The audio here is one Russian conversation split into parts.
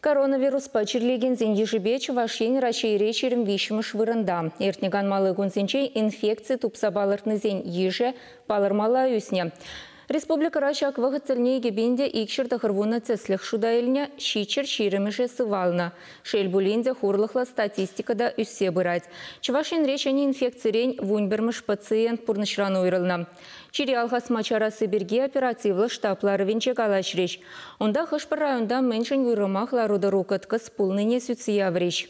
Коронавирус пачерлеген зендежібе Чувашен рачейре черім вишіміш вырында. Эртнеган малы гунзенчей инфекция тупса балыртнызен еже балырмала өсіне. Республика рачак вағыцылне егебенде икшірді ғырвуны цеслік шудайліне шичер ширемеше сывална. Шелбулинде хурлықла статистикада үссе бұрад. Чувашен речені инфекциярен вунберміш пациент пурнышран ойрылна. Чири алғас мачарасы бірге оперативлы штаплары венчек алашреш. Онда хышпыр районда меншін вырымақ ларуды рукаткыз пулныне сүтсия вреш.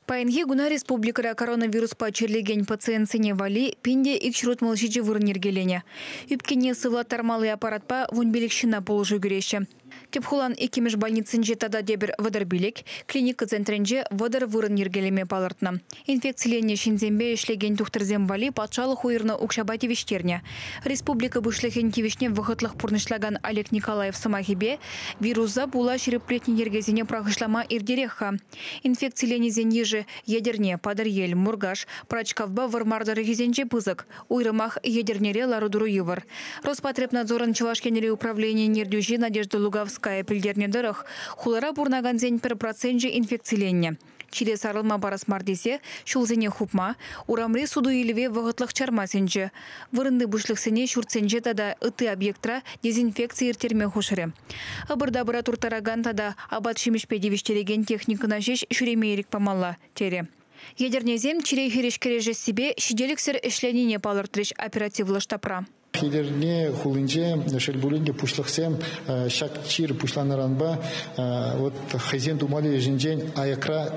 Пайынге гуна республикара коронавирус пачерлеген пациентсене вали пинде икшрут молчичи вырнергелене. Үпкене сывлаттармалы аппаратпа вунбелікшіна полжу күреші. Тепхулан екемеш больницинже тада дебір вадарбилек, клиника центренже вадар вырнергелеме палыртна. Инфекциялене шинзембе ишлеген тухтырзем вали патшалық уйырны укшабати вештерне. Республика бұшлеген кевешне вғытлық пурнышлаган Олег Николаев самахибе вируза була шереплетне ергезіне прағышлама ирдерекха. Инфекциялене зенеже ядерне, падар-ел, мургаш, прачкавба вармардары гезенже пызык, уйрымах ядернере ларудуру ювар. Роспотребнадзорын Чувашкенере управление нердюжи Надежда Луговская пильдерне дырых, хулара бурнаган зень пер процентже инфекцияленне. Чире сарылма барас мардесе, шулзене хупма, урамре суду илеве вағытлық чармасенже. Вырынды бұшлықсене шуртсенже тада ыты объектра дезинфекция иртерме хушыре. Абырда бұра туртараган тада абат шемешпедевиштереген техникына жеш шүремейрік памалла тере. Ядернезем чире херешкереже себе шиделіксер ішленіне палыртырыш оперативлы штапра. Хидерне хулинже шельбулинге пушлахсем шак чир пушланаранба вот хазен думали жинжен аякра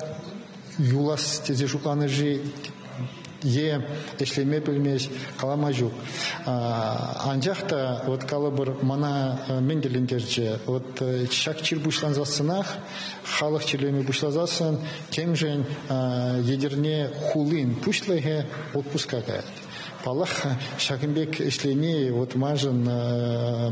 юлас тезе жукланы жи е эшлеме билмеш каламажук анжакта вот калыбыр мана менделингерже вот шак чир бушланзасынах халық чирлеме бушлазасын кемжен едерне хулин пушлеге отпускага Палах шагимбек ишлени вот мажын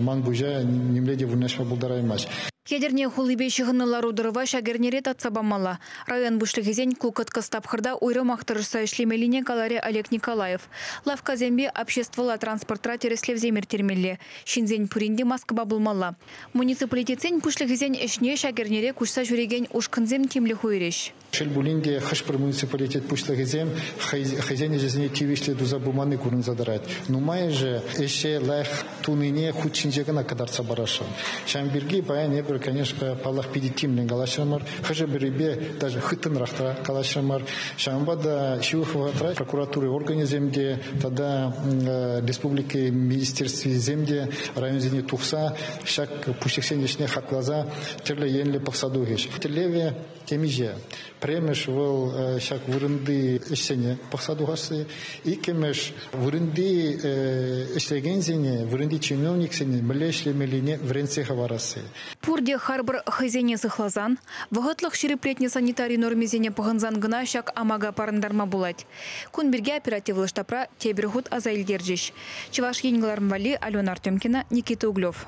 мангужа немледе вунашма булдараймаш. Ядерне хулыбе шығынылар удырыва шагернере татсабамала. Район бұшлығызен кулкатка стапхырда уйрымақтырыса ішлемеліне каларе Олег Николаев. Лавка зембе обществола транспортра тереслев земер термелі. Шинзен пүрінде маскыба бұлмала. Муниципалитетсен бұшлығызен ішне шагернере күшса жүреген ұшқынзем темлі хуйреш. Шельбулинде хашпыр муниципалитет пушлығызем хазяне жезіне тивишле дуза буманы курын задарать. Но май же еще лайх туныне худшинжегана кадарца барашан. Шамбирги баян ебір, конечно, палах педитимлен галашрамар. Хаже беребе даже хытын рахта галашрамар. Шамбада шивухватрай прокуратуры органы земде, тогда республики министерстве земде, район земде тухса, шак пуштексенешне хаклаза, терле енле пахсадугеш. Терлеве темиже. Премеш был шак вырынды эшсене пахсадугасы, и кемеш вырынды эшлегензене, вырынды чиновниксене, млешлемелине вренцеха варасы. Пурде харбар хазене сыхлазан, вағытлық шереплетне санитарий нормезене пағынзан гына шак амага парындарма булать. Кунберге оперативлы штапра тебір худ азайлдержиш. Чуваш енгаларм вали Алена Артемкина, Никита Углев.